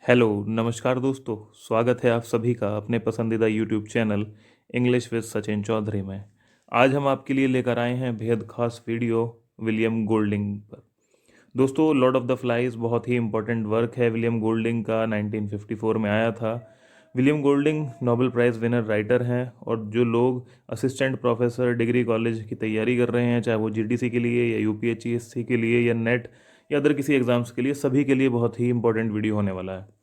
Hello, नमस्कार दोस्तों। स्वागत है आप सभी का अपने पसंदीदा YouTube channel English with Sachin Chaudhary में। आज हम आपके लिए लेकर आए हैं बेहद खास वीडियो विलियम गोल्डिंग पर। दोस्तों, लॉर्ड ऑफ द फ्लाइज बहुत ही इंपॉर्टेंट वर्क है विलियम गोल्डिंग का, 1954 में आया था। William Golding Nobel prize winner writer हैं, और जो लोग असिस्टेंट प्रोफेसर डिग्री कॉलेज की तैयारी कर रहे हैं, चाहे वो जीडीसी के लिए या यूपीएचसीएससी के लिए या नेट या अदर किसी एग्ज़ाम्स के लिए, सभी के लिए बहुत ही इंपॉर्टेंट वीडियो होने वाला है।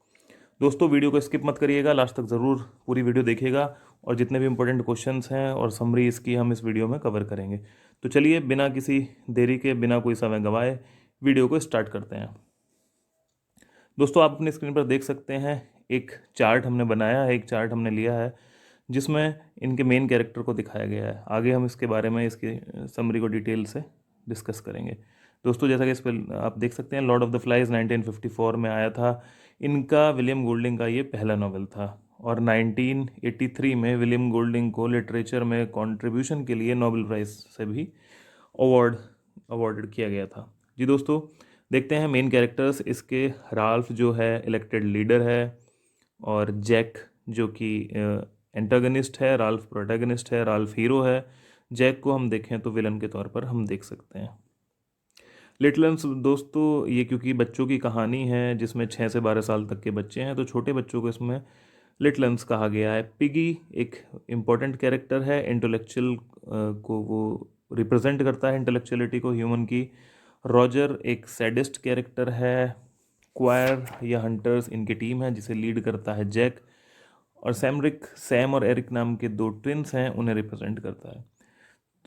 दोस्तों, वीडियो को स्किप मत करिएगा, लास्ट तक ज़रूर पूरी वीडियो देखिएगा, और जितने भी इंपॉर्टेंट क्वेश्चंस हैं और समरी इसकी हम इस वीडियो में कवर करेंगे। तो चलिए, बिना किसी देरी के, बिना कोई समय गंवाए, वीडियो को स्टार्ट करते हैं। दोस्तों, आप अपनी स्क्रीन पर देख सकते हैं एक चार्ट हमने बनाया है, एक चार्ट हमने लिया है जिसमें इनके मेन कैरेक्टर को दिखाया गया है। आगे हम इसके बारे में, इसकी समरी को डिटेल से डिस्कस करेंगे। दोस्तों, जैसा कि इस पर आप देख सकते हैं, लॉर्ड ऑफ द फ्लाइज 1954 में आया था। इनका, विलियम गोल्डिंग का, ये पहला नॉवेल था, और 1983 में विलियम गोल्डिंग को लिटरेचर में कंट्रीब्यूशन के लिए नोबेल प्राइज़ से भी अवॉर्डेड किया गया था। जी दोस्तों, देखते हैं मेन कैरेक्टर्स इसके। राल्फ जो है इलेक्टेड लीडर है, और जैक जो कि एंटागनिस्ट है, राल्फ प्रोटैगनिस्ट है, राल्फ हीरो है। जैक को हम देखें तो विलन के तौर पर हम देख सकते हैं। लिटलन्स दोस्तों, ये क्योंकि बच्चों की कहानी है जिसमें 6 से 12 साल तक के बच्चे हैं, तो छोटे बच्चों को इसमें लिटलन्स कहा गया है। पिगी एक इम्पॉर्टेंट कैरेक्टर है, इंटेलेक्चुअल को वो रिप्रेजेंट करता है, इंटेलेक्चुअलिटी को, ह्यूमन की। रॉजर एक सैडिस्ट कैरेक्टर है। क्वायर या हंटर्स इनकी टीम है जिसे लीड करता है जैक। और सैम और एरिक नाम के दो ट्विन्स हैं, उन्हें रिप्रेजेंट करता है।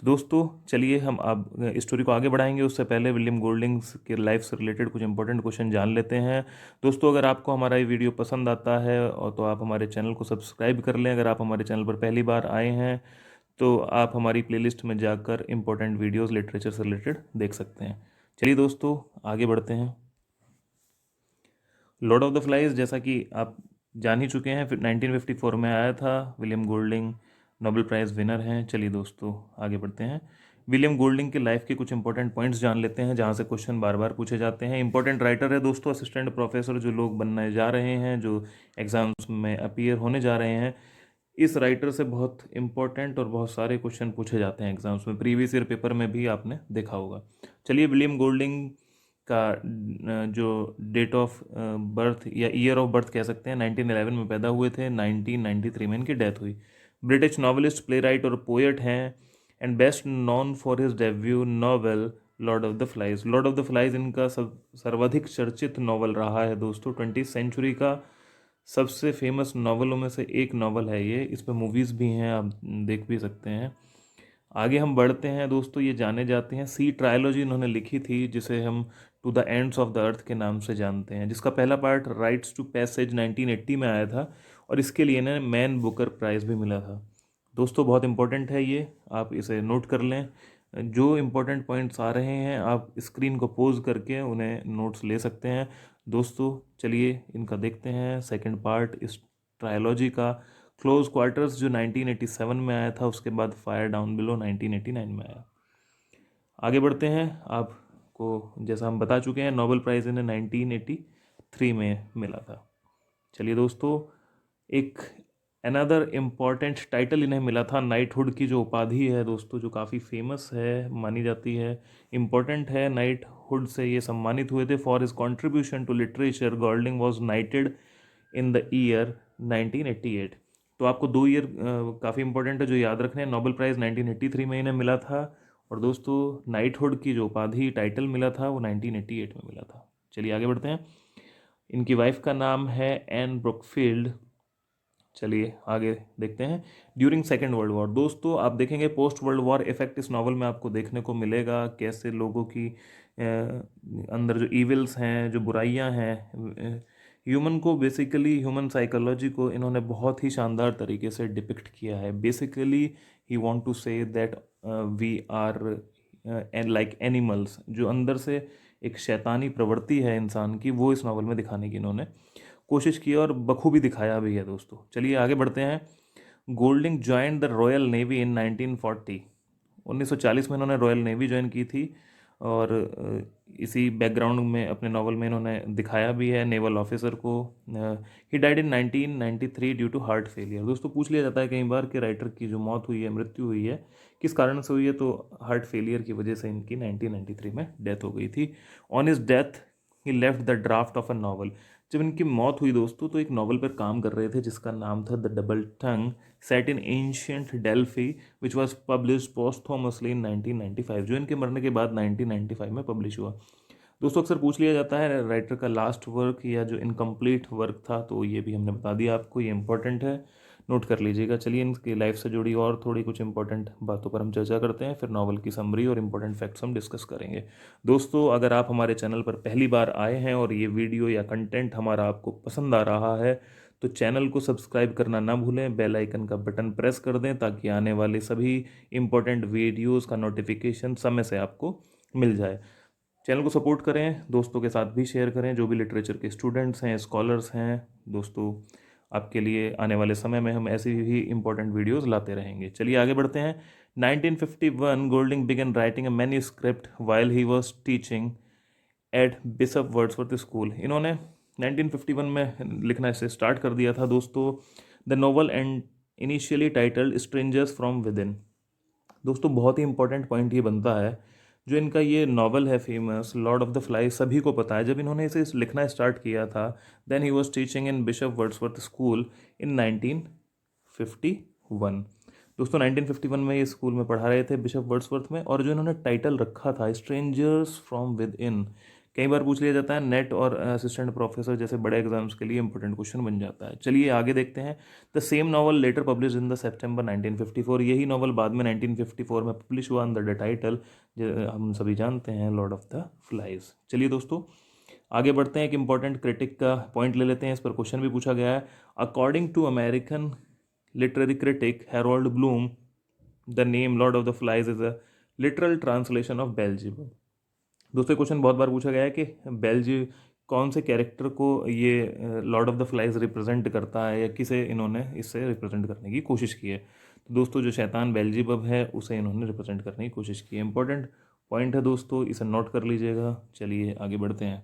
तो दोस्तों, चलिए हम अब स्टोरी को आगे बढ़ाएंगे। उससे पहले विलियम गोल्डिंग के लाइफ से रिलेटेड कुछ इंपॉर्टेंट क्वेश्चन जान लेते हैं। दोस्तों, अगर आपको हमारा ये वीडियो पसंद आता है और तो आप हमारे चैनल को सब्सक्राइब कर लें। अगर आप हमारे चैनल पर पहली बार आए हैं तो आप हमारी प्लेलिस्ट में जाकर इंपॉर्टेंट वीडियोस लिटरेचर से रिलेटेड देख सकते हैं। चलिए दोस्तों, आगे बढ़ते हैं। लॉर्ड ऑफ द फ्लाइज, जैसा कि आप जान ही चुके हैं, फिर 1954 में आया था। William Golding Nobel prize winner हैं। चलिए दोस्तों, आगे बढ़ते हैं। विलियम गोल्डिंग के लाइफ के कुछ इंपॉर्टेंट पॉइंट्स जान लेते हैं, जहाँ से क्वेश्चन बार बार पूछे जाते हैं। इंपॉर्टेंट राइटर है दोस्तों, असिस्टेंट प्रोफेसर जो लोग बनने जा रहे हैं, जो एग्जाम्स में अपीयर होने जा रहे हैं, इस राइटर से बहुत इंपॉर्टेंट और बहुत सारे क्वेश्चन पूछे जाते हैं एग्जाम्स में। प्रीवियस ईयर पेपर में भी आपने देखा होगा। चलिए, विलियम गोल्डिंग का जो डेट ऑफ बर्थ या ईयर ऑफ बर्थ कह सकते हैं, 1911 में पैदा हुए थे, 1993 में इनकी डेथ हुई। ब्रिटिश नॉवलिस्ट, प्ले राइट और पोएट हैं, and best non for his debut novel Lord of the flies. Lord of the flies इनका सर्वाधिक चर्चित नॉवल रहा है दोस्तों। 20th सेंचुरी का सबसे फेमस नॉवलों में से एक नॉवल है ये। इस पर मूवीज़ भी हैं, आप देख भी सकते हैं। आगे हम बढ़ते हैं दोस्तों, ये जाने जाते हैं, सी ट्रायोलॉजी इन्होंने लिखी थी जिसे हम to the ends of the earth के नाम से जानते हैं, जिसका पहला पार्ट राइट्स टू पैसेज 1980 में आया था, और इसके लिए इन्हें मैन बुकर प्राइज़ भी मिला था। दोस्तों, बहुत इंपॉर्टेंट है ये, आप इसे नोट कर लें। जो इंपॉर्टेंट पॉइंट्स आ रहे हैं, आप स्क्रीन को पोज करके उन्हें नोट्स ले सकते हैं। दोस्तों, चलिए इनका देखते हैं सेकंड पार्ट इस ट्रायोलॉजी का। क्लोज क्वार्टर्स जो 1987 में आया था, उसके बाद फायर डाउन बिलो 1989 में आया। आगे बढ़ते हैं। आपको जैसा हम बता चुके हैं, नोबेल प्राइज़ इन्हें 1983 में मिला था। चलिए दोस्तों, एक अनदर इम्पॉर्टेंट टाइटल इन्हें मिला था, नाइटहुड की जो उपाधि है दोस्तों, जो काफ़ी फेमस है, मानी जाती है, इम्पॉर्टेंट है। नाइटहुड से ये सम्मानित हुए थे for his contribution to literature. Golding was knighted in the year 1988। तो आपको 2 ईयर काफ़ी इंपॉर्टेंट है जो याद रखने हैं। नोबेल प्राइज़ 1983 में इन्हें मिला था, और दोस्तों नाइटहुड की जो उपाधि, टाइटल मिला था, वो 1988 में मिला था। चलिए आगे बढ़ते हैं। इनकी वाइफ का नाम है एन ब्रुकफील्ड। चलिए आगे देखते हैं। ड्यूरिंग सेकेंड वर्ल्ड वॉर, दोस्तों आप देखेंगे पोस्ट वर्ल्ड वॉर इफेक्ट इस नॉवल में आपको देखने को मिलेगा। कैसे लोगों की अंदर जो इविल्स हैं, जो बुराइयां हैं, ह्यूमन को, बेसिकली ह्यूमन साइकोलॉजी को इन्होंने बहुत ही शानदार तरीके से डिपिक्ट किया है। Basically he want to say that we are like animals. जो अंदर से एक शैतानी प्रवृत्ति है इंसान की, वो इस नॉवल में दिखाने की इन्होंने कोशिश की और बखूबी दिखाया भी है दोस्तों। चलिए आगे बढ़ते हैं। Golding joined the Royal Navy in 1940। 1940 में इन्होंने रॉयल नेवी ज्वाइन की थी, और इसी बैकग्राउंड में अपने नावल में इन्होंने दिखाया भी है नेवल ऑफिसर को। He died in 1993 due to heart failure. दोस्तों पूछ लिया जाता है कई बार कि राइटर की जो मौत हुई है, मृत्यु हुई है, किस कारण से हुई है, तो हार्ट फेलियर की वजह से इनकी 1993 में डेथ हो गई थी। On his death he left the draft of a novel. जब इनकी मौत हुई दोस्तों तो एक नावल पर काम कर रहे थे जिसका नाम था the double tongue, set in ancient Delphi, which was publish posthumously in 1995, जो इनके मरने के बाद 1995 में पब्लिश हुआ। दोस्तों अक्सर पूछ लिया जाता है राइटर का लास्ट वर्क या जो इनकम्प्लीट वर्क था, तो ये भी हमने बता दिया आपको, ये इंपॉर्टेंट है, नोट कर लीजिएगा। चलिए इनकी लाइफ से जुड़ी और थोड़ी कुछ इंपॉर्टेंट बातों पर हम चर्चा करते हैं, फिर नॉवल की समरी और इंपॉर्टेंट फैक्ट्स हम डिस्कस करेंगे। दोस्तों अगर आप हमारे चैनल पर पहली बार आए हैं और ये वीडियो या कंटेंट हमारा आपको पसंद आ रहा है तो चैनल को सब्सक्राइब करना ना भूलें, बेल आइकन का बटन प्रेस कर दें ताकि आने वाले सभी इंपॉर्टेंट वीडियोज़ का नोटिफिकेशन समय से आपको मिल जाए। चैनल को सपोर्ट करें, दोस्तों के साथ भी शेयर करें, जो भी लिटरेचर के स्टूडेंट्स हैं, स्कॉलर्स हैं। दोस्तों आपके लिए आने वाले समय में हम ऐसी ही इंपॉर्टेंट वीडियोस लाते रहेंगे। चलिए आगे बढ़ते हैं। 1951 Golding began writing a manuscript while he was teaching at Bishop Wordsworth school. इन्होंने 1951 में लिखना इसे स्टार्ट कर दिया था दोस्तों। The novel and initially titled strangers from with in. दोस्तों बहुत ही इंपॉर्टेंट पॉइंट ये बनता है, जो इनका ये नावल है famous Lord of the flies, सभी को पता है। जब इन्होंने इसे लिखना स्टार्ट किया था then he was teaching in Bishop Wordsworth school in 1951। दोस्तों 1951 में ये स्कूल में पढ़ा रहे थे बिशप वर्ड्सवर्थ में, और जो इन्होंने टाइटल रखा था स्ट्रेंजर्स फ्रॉम विद इन, कई बार पूछ लिया जाता है नेट और असिस्टेंट प्रोफेसर जैसे बड़े एग्जाम्स के लिए इंपॉर्टेंट क्वेश्चन बन जाता है। चलिए आगे देखते हैं। The same novel later publish in the September 1954। यही नावल बाद में 1954 में पब्लिश हुआ अंडर द टाइटल हम सभी जानते हैं लॉर्ड ऑफ द फ्लाइज। चलिए दोस्तों आगे बढ़ते हैं। एक इंपॉर्टेंट क्रिटिक का पॉइंट ले लेते हैं, इस पर क्वेश्चन भी पूछा गया है। According to American literary critic Harold Bloom, the name Lord of the Flies is a literal translation of Belgium. दोस्तों क्वेश्चन बहुत बार पूछा गया है कि बेल्जियम कौन से कैरेक्टर को ये Lord of the flies represent करता है, या किसे इन्होंने इससे रिप्रेजेंट करने की कोशिश की है। तो दोस्तों जो शैतान बेल्जिबब है उसे इन्होंने रिप्रेजेंट करने की कोशिश की है। इंपॉर्टेंट पॉइंट है दोस्तों, इसे नोट कर लीजिएगा। चलिए आगे बढ़ते हैं।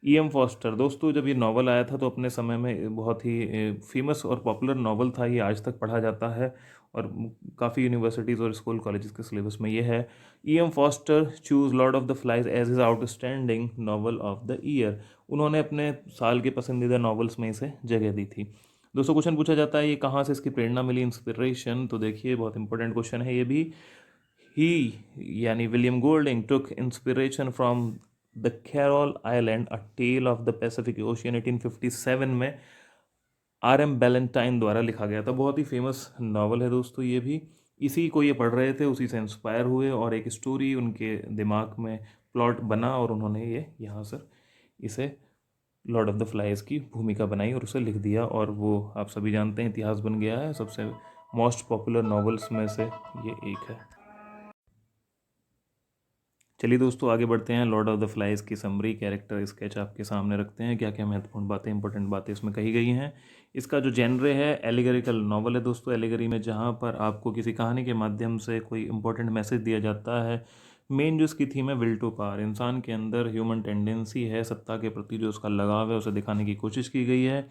ई.एम. फॉस्टर। दोस्तों जब ये नावल आया था तो अपने समय में बहुत ही फेमस और पॉपुलर नावल था, ये आज तक पढ़ा जाता है और काफ़ी यूनिवर्सिटीज़ और स्कूल कॉलेजेस के सिलेबस में ये है। E M. Forster chose Lord of the Flies as his outstanding novel of the year. उन्होंने अपने साल के पसंदीदा नावल्स में इसे जगह दी थी। दोस्तों क्वेश्चन पूछा जाता है ये कहाँ से इसकी प्रेरणा मिली, इंस्पिरेशन, तो देखिए बहुत इंपॉर्टेंट क्वेश्चन है ये भी। ही यानी William Golding took inspiration from the Coral Island a tale of the Pacific Ocean 1857 में R.M. बैलेंटाइन द्वारा लिखा गया था। बहुत ही फेमस नावल है दोस्तों ये भी। इसी को ये पढ़ रहे थे, उसी से इंस्पायर हुए और एक स्टोरी उनके दिमाग में प्लॉट बना और उन्होंने ये यहाँ से इसे लॉर्ड ऑफ द फ्लाइज की भूमिका बनाई और उसे लिख दिया, और वो आप सभी जानते हैं इतिहास बन गया है। सबसे मोस्ट पॉपुलर नावल्स में से ये एक है। चलिए दोस्तों आगे बढ़ते हैं। लॉर्ड ऑफ द फ्लाइज की समरी कैरेक्टर स्केच आपके सामने रखते हैं, क्या क्या महत्वपूर्ण बातें इंपॉर्टेंट बातें इसमें कही गई हैं। इसका जो जेनरे है एलिगरिकल नॉवल है दोस्तों। एलिगरी में जहाँ पर आपको किसी कहानी के माध्यम से कोई इंपॉर्टेंट मैसेज दिया जाता है। मेन जो इसकी थीम है विल टू पावर, इंसान के अंदर ह्यूमन टेंडेंसी है, सत्ता के प्रति जो उसका लगाव है उसे दिखाने की कोशिश की गई है।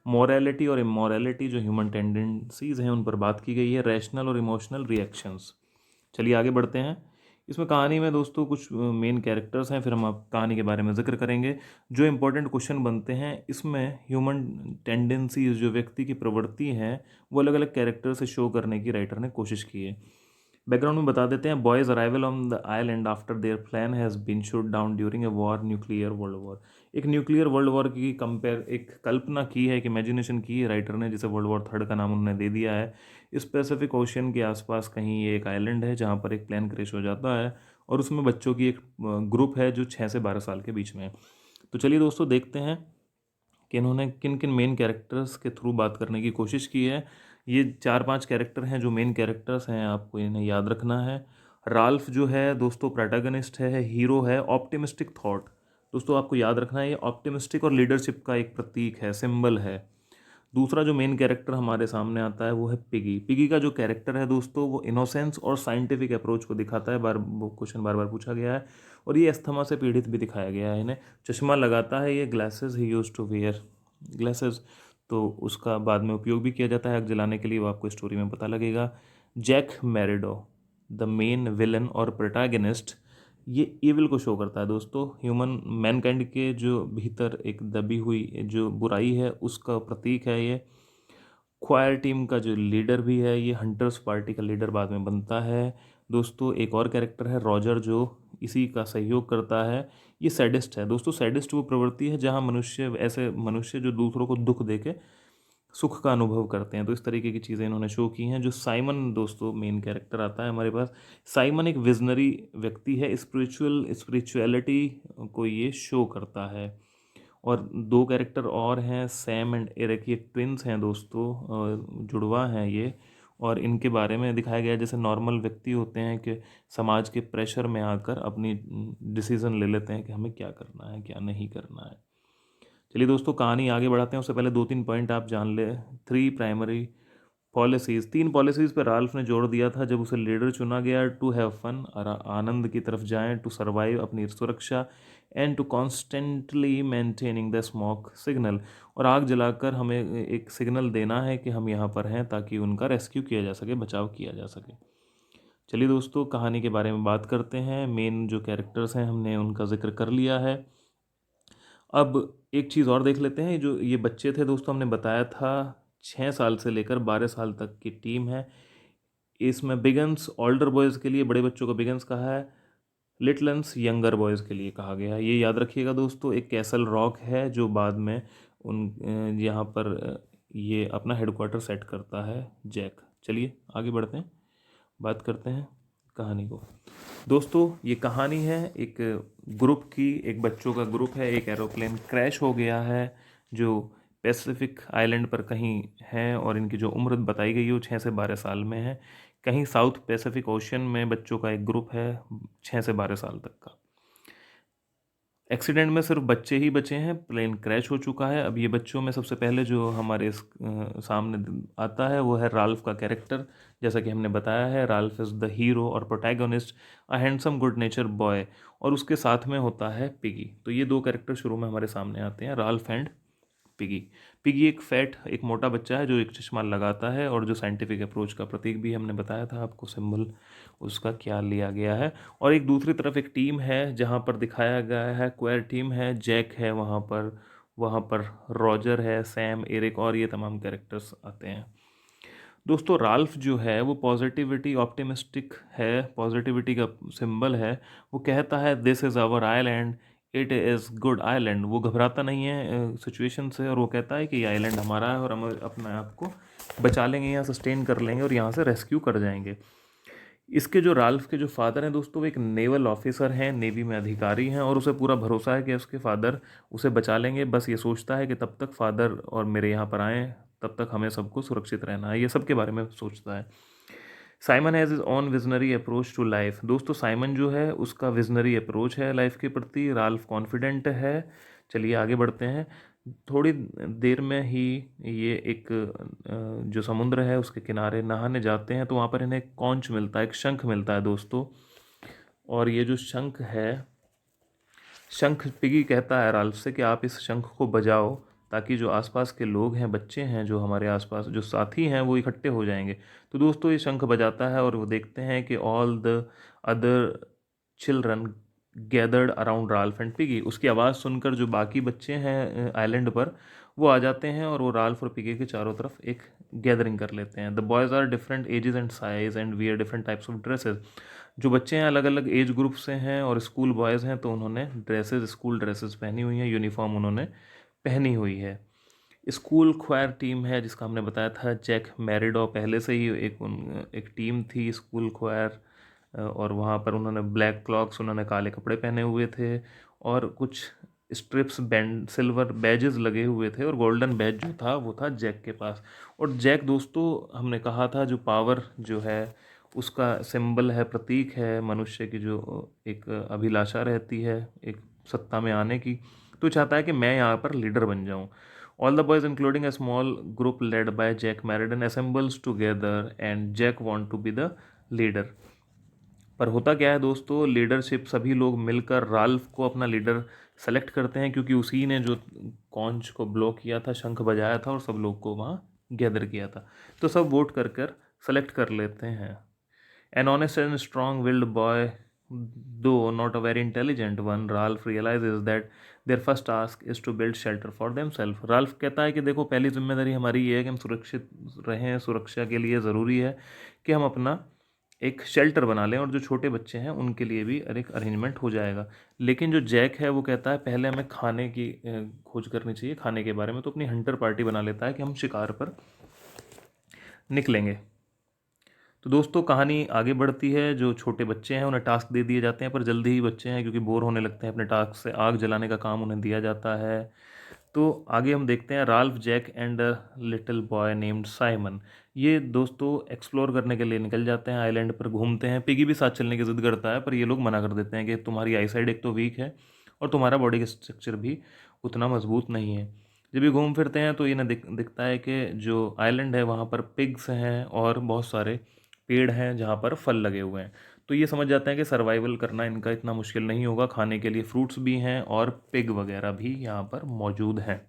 मॉरलिटी और इमोरलिटी जो ह्यूमन टेंडेंसीज हैं उन पर बात की गई है। रैशनल और इमोशनल रिएक्शंस। चलिए आगे बढ़ते हैं। इसमें कहानी में दोस्तों कुछ मेन कैरेक्टर्स हैं, फिर हम आप कहानी के बारे में जिक्र करेंगे। जो इंपॉर्टेंट क्वेश्चन बनते हैं इसमें ह्यूमन टेंडेंसीज जो व्यक्ति की प्रवृत्ति हैं वो अलग अलग कैरेक्टर से शो करने की राइटर ने कोशिश की है। बैकग्राउंड में बता देते हैं। Boys arrival on the island after their plan has been shoot down during a war, nuclear world war. एक न्यूक्लियर वर्ल्ड वॉर की कंपेयर एक कल्पना की है, एक इमेजिनेशन की है राइटर ने, जिसे वर्ल्ड वॉर थर्ड का नाम उन्होंने दे दिया है। इस पैसिफिक ओशियन के आसपास कहीं ये एक आइलैंड है जहाँ पर एक प्लेन क्रैश हो जाता है और उसमें बच्चों की एक ग्रुप है जो 6 से 12 साल के बीच में है। तो चलिए दोस्तों देखते हैं कि इन्होंने किन किन मेन कैरेक्टर्स के थ्रू बात करने की कोशिश की है। ये 4-5 कैरेक्टर हैं जो मेन कैरेक्टर्स हैं, आपको इन्हें याद रखना है। राल्फ जो है दोस्तों प्रोटैगनिस्ट है, हीरो है। ऑप्टिमिस्टिक थॉट, दोस्तों आपको याद रखना है ये ऑप्टिमिस्टिक और लीडरशिप का एक प्रतीक है, सिंबल है। दूसरा जो मेन कैरेक्टर हमारे सामने आता है वो है पिगी। पिगी का जो कैरेक्टर है दोस्तों वो इनोसेंस और साइंटिफिक अप्रोच को दिखाता है। वो क्वेश्चन बार बार पूछा गया है। और ये अस्थमा से पीड़ित भी दिखाया गया है। इन्हें चश्मा लगाता है, ये glasses he use to wear glasses, तो उसका बाद में उपयोग भी किया जाता है आग जलाने के लिए, वो आपको स्टोरी में पता लगेगा। जैक मैरिडो द मेन विलन और प्रोटैगनिस्ट, ये इविल को शो करता है दोस्तों। ह्यूमन मैनकाइंड के जो भीतर एक दबी हुई जो बुराई है उसका प्रतीक है ये। क्वायर टीम का जो लीडर भी है, ये हंटर्स पार्टी का लीडर बाद में बनता है दोस्तों। एक और कैरेक्टर है रॉजर, जो इसी का सहयोग करता है। ये सैडिस्ट है दोस्तों। सैडिस्ट वो प्रवृत्ति है जहाँ मनुष्य, ऐसे मनुष्य जो दूसरों को दुख देके सुख का अनुभव करते हैं। तो इस तरीके की चीज़ें इन्होंने शो की हैं। जो साइमन दोस्तों मेन कैरेक्टर आता है हमारे पास। साइमन एक विजनरी व्यक्ति है, स्पिरिचुअलिटी को ये शो करता है। और दो कैरेक्टर और हैं, सैम एंड एरिक, ये ट्विंस हैं दोस्तों, जुड़वा हैं ये। और इनके बारे में दिखाया गया है जैसे नॉर्मल व्यक्ति होते हैं कि समाज के प्रेशर में आकर अपनी डिसीज़न ले लेते हैं कि हमें क्या करना है क्या नहीं करना है। चलिए दोस्तों कहानी आगे बढ़ाते हैं, उससे पहले दो तीन पॉइंट आप जान ले। 3 प्राइमरी पॉलिसीज़, 3 पॉलिसीज़ पर राल्फ ने जोर दिया था जब उसे लीडर चुना गया। टू हैव फन, आनंद की तरफ जाएं। टू सर्वाइव, अपनी सुरक्षा। And to constantly maintaining the smoke signal, और आग जलाकर हमें एक सिग्नल देना है कि हम यहाँ पर हैं ताकि उनका रेस्क्यू किया जा सके, बचाव किया जा सके। चलिए दोस्तों कहानी के बारे में बात करते हैं। मेन जो कैरेक्टर्स हैं हमने उनका जिक्र कर लिया है। अब एक चीज़ और देख लेते हैं। जो ये बच्चे थे दोस्तों, हमने बताया था 6 साल से लेकर 12 साल तक की टीम है। इसमें बिगन्स ओल्डर बॉयज़ के लिए, बड़े बच्चों को बिगन्स कहा है। लिटलन्स यंगर बॉयज़ के लिए कहा गया है। ये याद रखिएगा दोस्तों। एक कैसल रॉक है जो बाद में यहाँ पर ये अपना हेडक्वार्टर सेट करता है जैक। चलिए आगे बढ़ते हैं, बात करते हैं कहानी को। दोस्तों ये कहानी है एक ग्रुप की, एक बच्चों का ग्रुप है। एक एरोप्लेन क्रैश हो गया है जो पैसिफिक आइलैंड पर कहीं है, और इनकी जो उम्र बताई गई है वो 6 से 12 साल में है। कहीं साउथ पैसिफिक ओशन में बच्चों का एक ग्रुप है 6 से 12 साल तक का। एक्सीडेंट में सिर्फ बच्चे ही बचे हैं, प्लेन क्रैश हो चुका है। अब ये बच्चों में सबसे पहले जो हमारे सामने आता है वो है राल्फ का कैरेक्टर। जैसा कि हमने बताया है, राल्फ इज़ द हीरो और protagonist, a handsome good nature boy. और उसके साथ में होता है पिगी। तो ये दो कैरेक्टर शुरू में हमारे सामने आते हैं, राल्फ एंड पिगी। पिगी एक फैट, एक मोटा बच्चा है जो एक चश्मा लगाता है, और जो साइंटिफिक अप्रोच का प्रतीक भी हमने बताया था आपको, सिंबल उसका क्या लिया गया है। और एक दूसरी तरफ एक टीम है जहाँ पर दिखाया गया है क्वेयर टीम है, जैक है वहाँ पर रॉजर है, सैम, एरिक, और ये तमाम कैरेक्टर्स आते हैं। दोस्तों राल्फ जो है वो पॉजिटिविटी, ऑप्टिमिस्टिक है, पॉजिटिविटी का सिंबल है। वो कहता है this is our island, it is good island. वो घबराता नहीं है सिचुएशन से, और वो कहता है कि ये आइलैंड हमारा है और हम अपने आप को बचा लेंगे, यहाँ सस्टेन कर लेंगे और यहाँ से रेस्क्यू कर जाएंगे। इसके जो राल्फ के जो फादर हैं दोस्तों, वो एक नेवल ऑफिसर हैं, नेवी में अधिकारी हैं, और उसे पूरा भरोसा है कि उसके फादर उसे बचा लेंगे। बस ये सोचता है कि तब तक फादर और मेरे यहाँ पर आएँ, तब तक हमें सबको सुरक्षित रहना है, ये सब के बारे में सोचता है। Simon has is on visionary approach to life. दोस्तों साइमन जो है उसका विजनरी अप्रोच है लाइफ के प्रति, राल्फ कॉन्फिडेंट है। चलिए आगे बढ़ते हैं। थोड़ी देर में ही ये एक जो समुद्र है उसके किनारे नहाने जाते हैं, तो वहाँ पर इन्हें एक कॉन्च मिलता है, एक शंख मिलता है दोस्तों। और ये जो शंख है, शंख, पिगी कहता है राल्फ से कि आप इस शंख को बजाओ ताकि जो आसपास के लोग हैं, बच्चे हैं जो हमारे आसपास जो साथी हैं, वो इकट्ठे हो जाएंगे। तो दोस्तों ये शंख बजाता है और वो देखते हैं कि all the other children gathered around Ralph and piggy. उसकी आवाज़ सुनकर जो बाकी बच्चे हैं आइलैंड पर, वो आ जाते हैं और वो राल्फ और पिगी के चारों तरफ एक गैदरिंग कर लेते हैं। The boys are different ages and size and wear different types of dresses. जो बच्चे हैं अलग अलग एज ग्रुप से हैं, और स्कूल बॉयज़ हैं तो उन्होंने ड्रेसेस, स्कूल ड्रेसेस पहनी हुई हैं, यूनिफॉर्म उन्होंने पहनी हुई है। स्कूल ख्वायर टीम है जिसका हमने बताया था जैक मैरिडो, पहले से ही एक टीम थी स्कूल ख्वायर। और वहाँ पर उन्होंने ब्लैक क्लॉक्स, उन्होंने काले कपड़े पहने हुए थे, और कुछ स्ट्रिप्स, बैंड, सिल्वर बैजेस लगे हुए थे, और गोल्डन बैज जो था वो था जैक के पास। और जैक दोस्तों हमने कहा था जो पावर जो है उसका सिंबल है, प्रतीक है मनुष्य की जो एक अभिलाषा रहती है एक सत्ता में आने की। तो चाहता है कि मैं यहाँ पर लीडर बन जाऊँ। All the boys including a small group led by Jack Merridew assembles together and Jack want to be the leader. पर होता क्या है दोस्तों, लीडरशिप सभी लोग मिलकर राल्फ को अपना लीडर सेलेक्ट करते हैं, क्योंकि उसी ने जो कॉन्च को ब्लो किया था, शंख बजाया था और सब लोग को वहाँ गैदर किया था। तो सब वोट कर कर सेलेक्ट कर लेते हैं। An honest and strong willed boy, though not a very intelligent one, Ralph realises that their first task is to build shelter for them self. Ralph कहता है कि देखो, पहली जिम्मेदारी हमारी ये है कि हम सुरक्षित रहें। सुरक्षा के लिए ज़रूरी है कि हम अपना एक शेल्टर बना लें, और जो छोटे बच्चे हैं उनके लिए भी एक अरेंजमेंट हो जाएगा। लेकिन जो जैक है वो कहता है पहले हमें खाने की खोज करनी चाहिए, खाने के बारे में। तो अपनी हंटर पार्टी बना लेता है कि हम शिकार पर निकलेंगे। तो दोस्तों कहानी आगे बढ़ती है। जो छोटे बच्चे हैं उन्हें टास्क दे दिए जाते हैं, पर जल्दी ही बच्चे हैं क्योंकि बोर होने लगते हैं अपने टास्क से। आग जलाने का काम उन्हें दिया जाता है। तो आगे हम देखते हैं Ralph, Jack and a little boy named Simon. ये दोस्तों एक्सप्लोर करने के लिए निकल जाते हैं, आइलैंड पर घूमते हैं। पिगी भी साथ चलने की जिद करता है, पर ये लोग मना कर देते हैं कि तुम्हारी आईसाइड एक तो वीक है और तुम्हारा बॉडी का स्ट्रक्चर भी उतना मजबूत नहीं है। जब ये घूम फिरते हैं तो इन्हें दिखता है कि जो आइलैंड है वहाँ पर पिग्स हैं और बहुत सारे पेड़ हैं जहाँ पर फल लगे हुए हैं। तो ये समझ जाते हैं कि सर्वाइवल करना इनका इतना मुश्किल नहीं होगा, खाने के लिए फ्रूट्स भी हैं और पिग वगैरह भी यहाँ पर मौजूद हैं।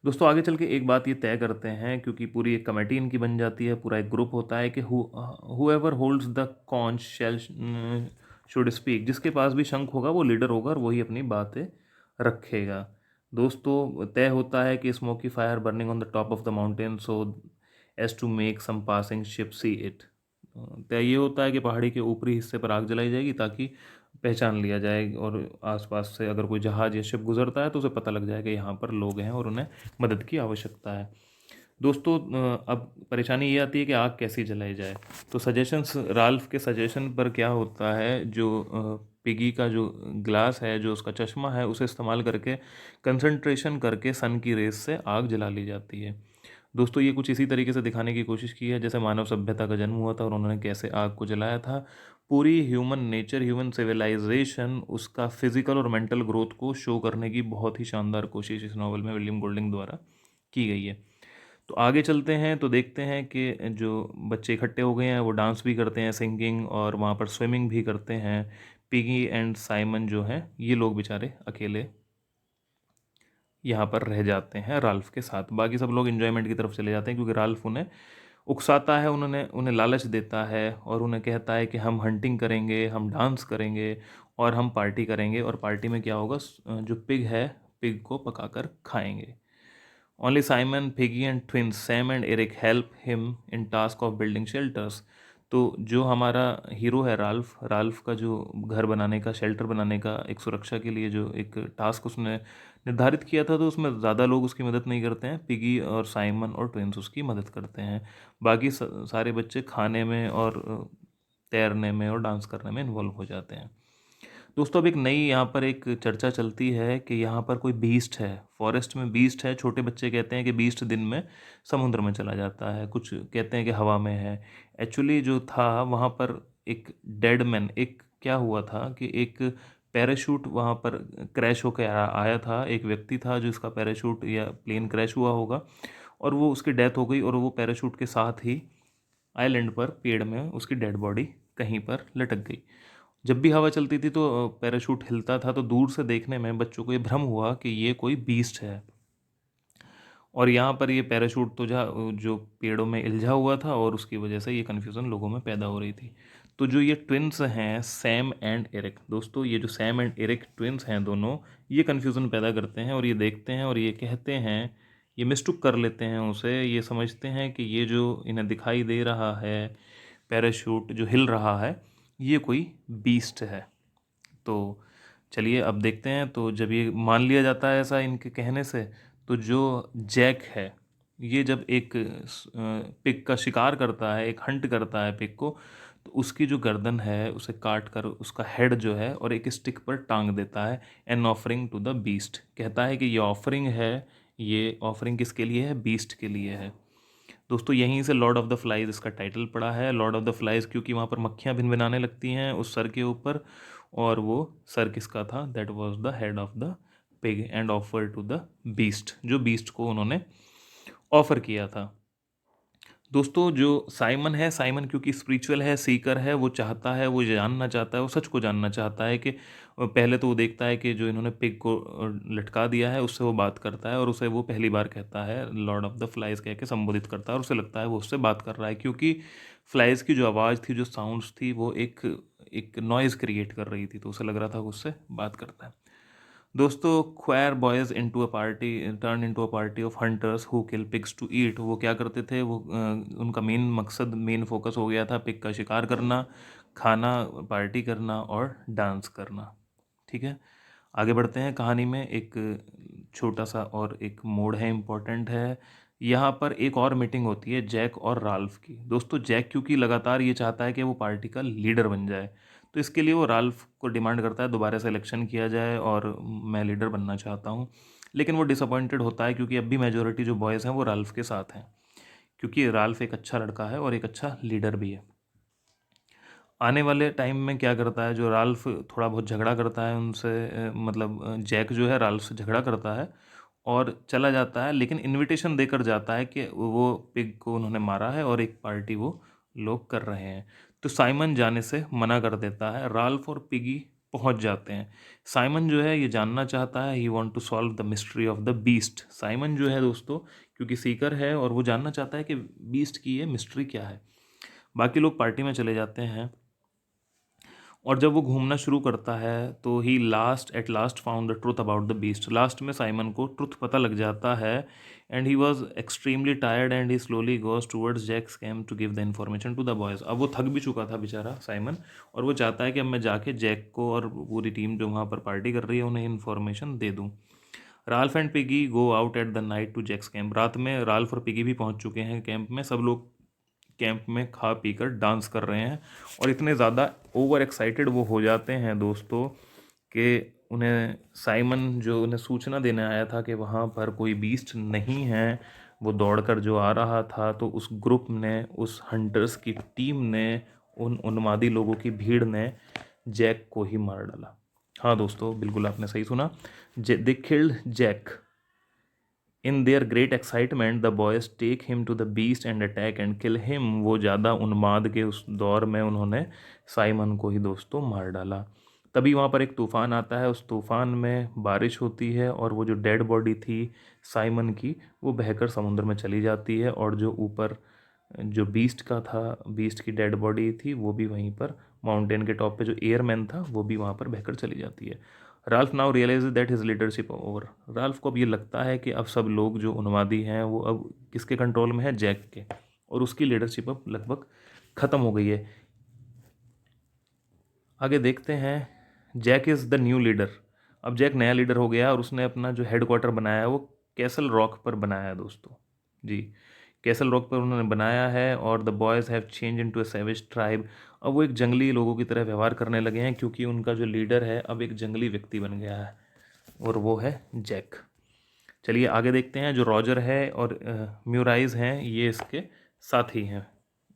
दोस्तों आगे चल के एक बात ये तय करते हैं, क्योंकि पूरी एक कमेटी इनकी बन जाती है, पूरा एक ग्रुप होता है कि whoever holds the conch shell should speak. जिसके पास भी शंख होगा वो लीडर होगा और वही अपनी बातें रखेगा। दोस्तों तय होता है कि smoky fire burning on the top of the mountain so as to make some passing ship see it. तय ये होता है कि पहाड़ी के ऊपरी हिस्से पर आग जलाई जाएगी ताकि पहचान लिया जाए, और आसपास से अगर कोई जहाज या शिप गुजरता है तो उसे पता लग जाएगा यहाँ पर लोग हैं और उन्हें मदद की आवश्यकता है। दोस्तों अब परेशानी ये आती है कि आग कैसे जलाई जाए। तो सजेशंस, राल्फ के सजेशन पर क्या होता है, जो पिगी का जो ग्लास है, जो उसका चश्मा है, उसे इस्तेमाल करके कंसंट्रेशन करके सन की रेस से आग जला ली जाती है। दोस्तों ये कुछ इसी तरीके से दिखाने की कोशिश की है जैसे मानव सभ्यता का जन्म हुआ था और उन्होंने कैसे आग को जलाया था। पूरी ह्यूमन नेचर, ह्यूमन सिविलाइजेशन, उसका फिजिकल और मेंटल ग्रोथ को शो करने की बहुत ही शानदार कोशिश इस नावल में विलियम गोल्डिंग द्वारा की गई है। तो आगे चलते हैं तो देखते हैं कि जो बच्चे इकट्ठे हो गए हैं वो डांस भी करते हैं, सिंगिंग, और वहाँ पर स्विमिंग भी करते हैं। पिगी एंड साइमन जो हैं ये लोग बेचारे अकेले यहाँ पर रह जाते हैं राल्फ के साथ। बाकी सब लोग इन्जॉयमेंट की तरफ चले जाते हैं, क्योंकि राल्फ उन्हें उकसाता है, उन्होंने उन्हें लालच देता है और उन्हें कहता है कि हम हंटिंग करेंगे, हम डांस करेंगे और हम पार्टी करेंगे। और पार्टी में क्या होगा, जो पिग है, पिग को पकाकर खाएंगे। Only Simon, Piggy and twins Sam and Eric help him in task of building shelters. तो जो हमारा हीरो है राल्फ, राल्फ का जो घर बनाने का, शेल्टर बनाने का, एक सुरक्षा के लिए जो एक टास्क उसने निर्धारित किया था, तो उसमें ज़्यादा लोग उसकी मदद नहीं करते हैं। पिगी और साइमन और ट्विंस उसकी मदद करते हैं। बाकी सारे बच्चे खाने में और तैरने में और डांस करने में इन्वॉल्व हो जाते हैं। दोस्तों अब एक नई यहाँ पर एक चर्चा चलती है कि यहाँ पर कोई बीस्ट है, फॉरेस्ट में बीस्ट है। छोटे बच्चे कहते हैं कि बीस्ट दिन में समुद्र में चला जाता है, कुछ कहते हैं कि हवा में है। एक्चुअली जो था वहाँ पर एक डेड मैन, एक क्या हुआ था कि एक पैराशूट वहाँ पर क्रैश होकर आया था। एक व्यक्ति था जो इसका पैराशूट या प्लेन क्रैश हुआ होगा और वो उसकी डेथ हो गई, और वो पैराशूट के साथ ही आइलैंड पर पेड़ में उसकी डेड बॉडी कहीं पर लटक गई। जब भी हवा चलती थी तो पैराशूट हिलता था, तो दूर से देखने में बच्चों को ये भ्रम हुआ कि ये कोई बीस्ट है। और यहाँ पर ये पैराशूट तो जो पेड़ों में इल्झा हुआ था और उसकी वजह से ये कन्फ्यूज़न लोगों में पैदा हो रही थी। तो जो ये ट्विन्स हैं, सैम एंड एरिक, दोस्तों ये जो सैम एंड एरिक ट्विन्स हैं दोनों, ये कन्फ्यूज़न पैदा करते हैं और ये देखते हैं और ये कहते हैं, ये मिस्टूक कर लेते हैं उसे। ये समझते हैं कि ये जो इन्हें दिखाई दे रहा है पैराशूट जो हिल रहा है, ये कोई बीस्ट है। तो चलिए अब देखते हैं। तो जब ये मान लिया जाता है ऐसा इनके कहने से, तो जो जैक है ये जब एक पिग का शिकार करता है, एक हंट करता है पिग को, तो उसकी जो गर्दन है उसे काट कर उसका हेड जो है और एक स्टिक पर टांग देता है। An offering to the beast, कहता है कि ये ऑफरिंग है। ये ऑफरिंग किसके लिए है? बीस्ट के लिए है। दोस्तों यहीं से लॉर्ड ऑफ द फ्लाइज इसका टाइटल पड़ा है। लॉर्ड ऑफ द फ्लाइज क्योंकि वहाँ पर मक्खियाँ भिनभिनाने लगती हैं उस सर के ऊपर, और वो सर किसका था? That was the head of the pig and offer to the beast, जो बीस्ट को उन्होंने ऑफर किया था। दोस्तों जो साइमन है, साइमन क्योंकि स्पिरिचुअल है, सीकर है, वो चाहता है, वो जानना चाहता है, वो सच को जानना चाहता है कि पहले तो वो देखता है कि जो इन्होंने पिग को लटका दिया है उससे वो बात करता है, और उसे वो पहली बार कहता है लॉर्ड ऑफ द फ्लाइज कह के संबोधित करता है, और उसे लगता है वो उससे बात कर रहा है, क्योंकि फ्लाइज की जो आवाज़ थी, जो साउंड्स थी, वो एक एक नॉइज़ क्रिएट कर रही थी, तो उसे लग रहा था वो उससे बात करता है। दोस्तों choir boys into a party turn into a party of hunters who kill pigs to eat. वो क्या करते थे, वो उनका मेन मकसद, मेन फोकस हो गया था पिग का शिकार करना, खाना, पार्टी करना और डांस करना। ठीक है, आगे बढ़ते हैं कहानी में। एक छोटा सा और एक मोड़ है, इम्पोर्टेंट है। यहाँ पर एक और मीटिंग होती है जैक और राल्फ की। दोस्तों जैक क्योंकि लगातार ये चाहता है कि वो पार्टी का लीडर बन जाए, तो इसके लिए वो राल्फ को डिमांड करता है दोबारा से इलेक्शन किया जाए और मैं लीडर बनना चाहता हूँ। लेकिन वो डिसअपॉइंटेड होता है क्योंकि अब भी मेजोरिटी जो बॉयज़ हैं वो राल्फ के साथ हैं, क्योंकि राल्फ एक अच्छा लड़का है और एक अच्छा लीडर भी है। आने वाले टाइम में क्या करता है, जो राल्फ थोड़ा बहुत झगड़ा करता है उनसे, मतलब जैक जो है राल्फ से झगड़ा करता है और चला जाता है, लेकिन इनविटेशन देकर जाता है कि वो पिग को उन्होंने मारा है और एक पार्टी वो लोग कर रहे हैं। तो साइमन जाने से मना कर देता है। राल्फ और पिगी पहुंच जाते हैं। साइमन जो है ये जानना चाहता है, he want to solve the mystery of the beast. Simon जो है दोस्तों, क्योंकि सीकर है और वो जानना चाहता है कि बीस्ट की ये मिस्ट्री क्या है। बाकी लोग पार्टी में चले जाते हैं और जब वो घूमना शुरू करता है तो he at last found the truth about the beast. Last में साइमन को ट्रुथ पता लग जाता है and he was extremely tired and he slowly goes towards Jack's camp to give the information to the boys. अब वो थक भी चुका था बेचारा साइमन, और वो चाहता है कि अब मैं जाके जैक को और पूरी टीम जो वहाँ पर पार्टी कर रही है उन्हें इन्फॉर्मेशन दे दूँ। Ralph and Piggy go out at the night to Jack's camp. रात में राल्फ और पिगी भी पहुंच चुके हैं कैंप में। सब लोग कैंप में खा पी कर डांस कर रहे हैं और इतने ज़्यादा ओवर एक्साइटेड वो हो जाते हैं दोस्तों कि उन्हें साइमन जो उन्हें सूचना देने आया था कि वहाँ पर कोई बीस्ट नहीं है, वो दौड़कर जो आ रहा था, तो उस ग्रुप ने, उस हंटर्स की टीम ने, उन उन्मादी लोगों की भीड़ ने जैक को ही मार डाला। हाँ दोस्तों, बिल्कुल आपने सही सुना, they killed Jack. In their great excitement the boys take him to the beast and attack and kill him. वो ज़्यादा उन्माद के उस दौर में उन्होंने साइमन को ही दोस्तों मार डाला। तभी वहाँ पर एक तूफ़ान आता है, उस तूफ़ान में बारिश होती है और वो जो डेड बॉडी थी साइमन की, वो बहकर समुद्र में चली जाती है, और जो ऊपर जो बीस्ट का था, बीस्ट की डेड बॉडी थी, वो भी वहीं पर माउंटेन के टॉप पे जो एयरमैन था वो भी वहाँ पर बहकर चली जाती है। Ralph now realise that his leadership over. Ralph को अब ये लगता है कि अब सब लोग जो उन्मादी हैं वो अब किसके कंट्रोल में है, जैक के, और उसकी लीडरशिप अब लगभग ख़त्म हो गई है। आगे देखते हैं, Jack is the new leader. अब जैक नया लीडर हो गया और उसने अपना जो हेडक्वार्टर बनाया है वो कैसल रॉक पर बनाया है दोस्तों। जी, कैसल रॉक पर उन्होंने बनाया है, और the boys have change into a savage tribe. अब वो एक जंगली लोगों की तरह व्यवहार करने लगे हैं, क्योंकि उनका जो लीडर है अब एक जंगली व्यक्ति बन गया है, और वो है जैक। चलिए आगे देखते हैं। जो रॉजर है और म्यूराइज हैं, ये इसके साथी हैं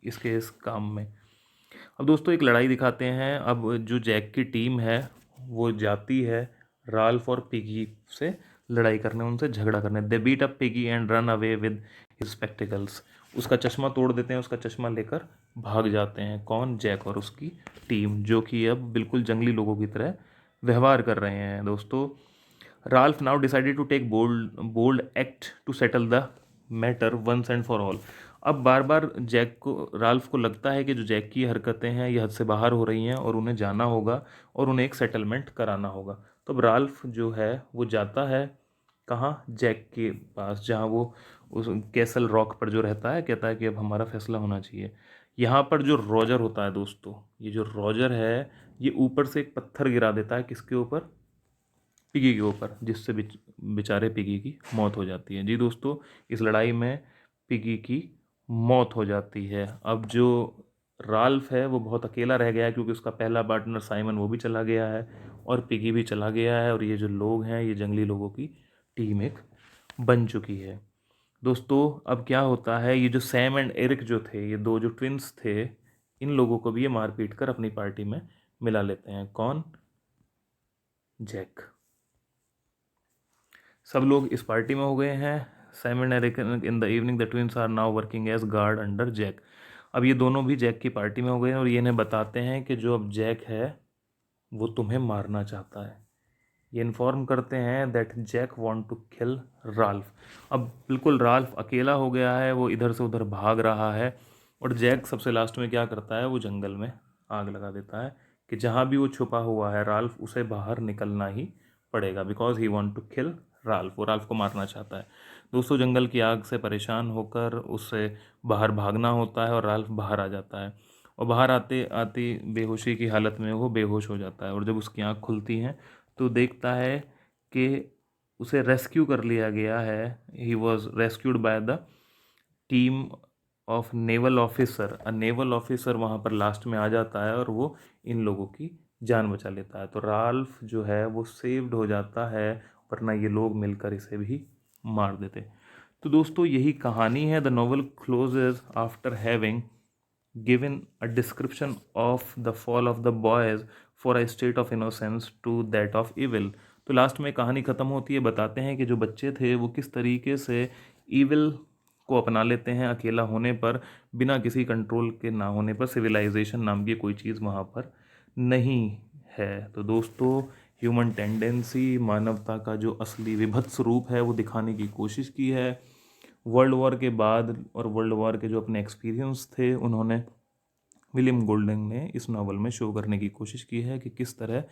इसके इस काम में। अब दोस्तों एक लड़ाई दिखाते हैं। अब जो जैक की टीम है वो जाती है राल्फ और पिगी से लड़ाई करने, उनसे झगड़ा करने। They beat up Piggy and run away with his spectacles. उसका चश्मा तोड़ देते हैं, उसका चश्मा लेकर भाग जाते हैं। कौन? जैक और उसकी टीम, जो कि अब बिल्कुल जंगली लोगों की तरह व्यवहार कर रहे हैं दोस्तों। Ralph now decided to take bold act to settle the matter once and for all. अब बार बार जैक को, राल्फ को लगता है कि जो जैक की हरकतें हैं ये हद से बाहर हो रही हैं और उन्हें जाना होगा और उन्हें एक सेटलमेंट कराना होगा। तो अब राल्फ जो है वो जाता है कहाँ? जैक के पास, जहाँ वो उस कैसल रॉक पर जो रहता है, कहता है कि अब हमारा फैसला होना चाहिए। यहाँ पर जो रॉजर होता है दोस्तों, ये जो रॉजर है ये ऊपर से एक पत्थर गिरा देता है, किसके ऊपर? पिगी के ऊपर, जिससे बेचारे पिगी की मौत हो जाती है। जी दोस्तों, इस लड़ाई में पिगी की मौत हो जाती है। अब जो राल्फ है वो बहुत अकेला रह गया है, क्योंकि उसका पहला पार्टनर साइमन वो भी चला गया है और पिगी भी चला गया है, और ये जो लोग हैं ये जंगली लोगों की टीम एक बन चुकी है। दोस्तों अब क्या होता है, ये जो सैम एंड एरिक जो थे, ये दो जो ट्विंस थे, इन लोगों को भी ये मार पीट कर अपनी पार्टी में मिला लेते हैं। कौन? जैक। सब लोग इस पार्टी में हो गए हैं। Simon Eric in the evening the twins are now working as guard under Jack. अब ये दोनों भी जैक की पार्टी में हो गए हैं और ये इन्हें बताते हैं कि जो अब जैक है वो तुम्हें मारना चाहता है। ये इन्फॉर्म करते हैं that Jack want to kill Ralph. अब बिल्कुल राल्फ अकेला हो गया है, वो इधर से उधर भाग रहा है और जैक सबसे लास्ट में क्या करता है, वो जंगल में आग लगा देता है कि जहाँ भी वो छुपा हुआ है राल्फ, उसे बाहर निकलना ही पड़ेगा because he want to kill Ralph. वो राल्फ को मारना चाहता है। दोस्तों जंगल की आग से परेशान होकर उससे बाहर भागना होता है और राल्फ बाहर आ जाता है और बाहर आते आते बेहोशी की हालत में वो बेहोश हो जाता है और जब उसकी आँख खुलती हैं तो देखता है कि उसे रेस्क्यू कर लिया गया है। He was rescued by the team of naval officer. Naval officer वहाँ पर लास्ट में आ जाता है और वो इन लोगों की जान बचा लेता है। तो राल्फ जो है वो सेव्ड हो जाता है, वरना ये लोग मिलकर इसे भी मार देते। तो दोस्तों यही कहानी है। The novel closes after having given a description of the fall of the boys for a state of innocence to that of evil। तो लास्ट में कहानी ख़त्म होती है, बताते हैं कि जो बच्चे थे वो किस तरीके से ईविल को अपना लेते हैं अकेला होने पर, बिना किसी कंट्रोल के ना होने पर। सिविलाइजेशन नाम की कोई चीज़ वहाँ पर नहीं है। तो दोस्तों ह्यूमन टेंडेंसी, मानवता का जो असली विभत्स रूप है वो दिखाने की कोशिश की है। वर्ल्ड वॉर के बाद और वर्ल्ड वॉर के जो अपने एक्सपीरियंस थे उन्होंने विलियम गोल्डिंग ने इस नावल में शो करने की कोशिश की है कि किस तरह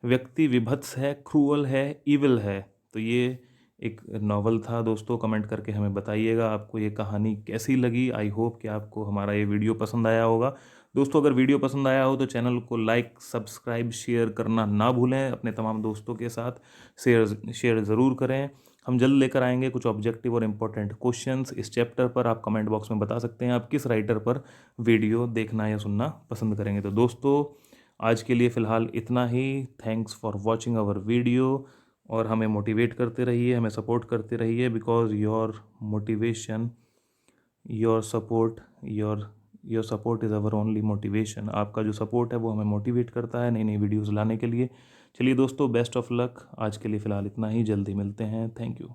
व्यक्ति विभत्स है, क्रूअल है, ईविल है। तो ये एक नावल था दोस्तों। कमेंट करके हमें बताइएगा आपको ये कहानी कैसी लगी। आई होप कि आपको हमारा ये वीडियो पसंद आया होगा। दोस्तों अगर वीडियो पसंद आया हो तो चैनल को लाइक, सब्सक्राइब, शेयर करना ना भूलें। अपने तमाम दोस्तों के साथ शेयर ज़रूर करें। हम जल्द लेकर आएंगे कुछ ऑब्जेक्टिव और इम्पोर्टेंट क्वेश्चंस इस चैप्टर पर। आप कमेंट बॉक्स में बता सकते हैं आप किस राइटर पर वीडियो देखना या सुनना पसंद करेंगे। तो दोस्तों आज के लिए फ़िलहाल इतना ही। Thanks for watching our video और हमें मोटिवेट करते रहिए, हमें सपोर्ट करते रहिए because your motivation, your support, your support is our only motivation. आपका जो सपोर्ट है वो हमें मोटिवेट करता है नई नई वीडियोज़ लाने के लिए। चलिए दोस्तों बेस्ट ऑफ लक। आज के लिए फ़िलहाल इतना ही, जल्दी मिलते हैं। Thank you.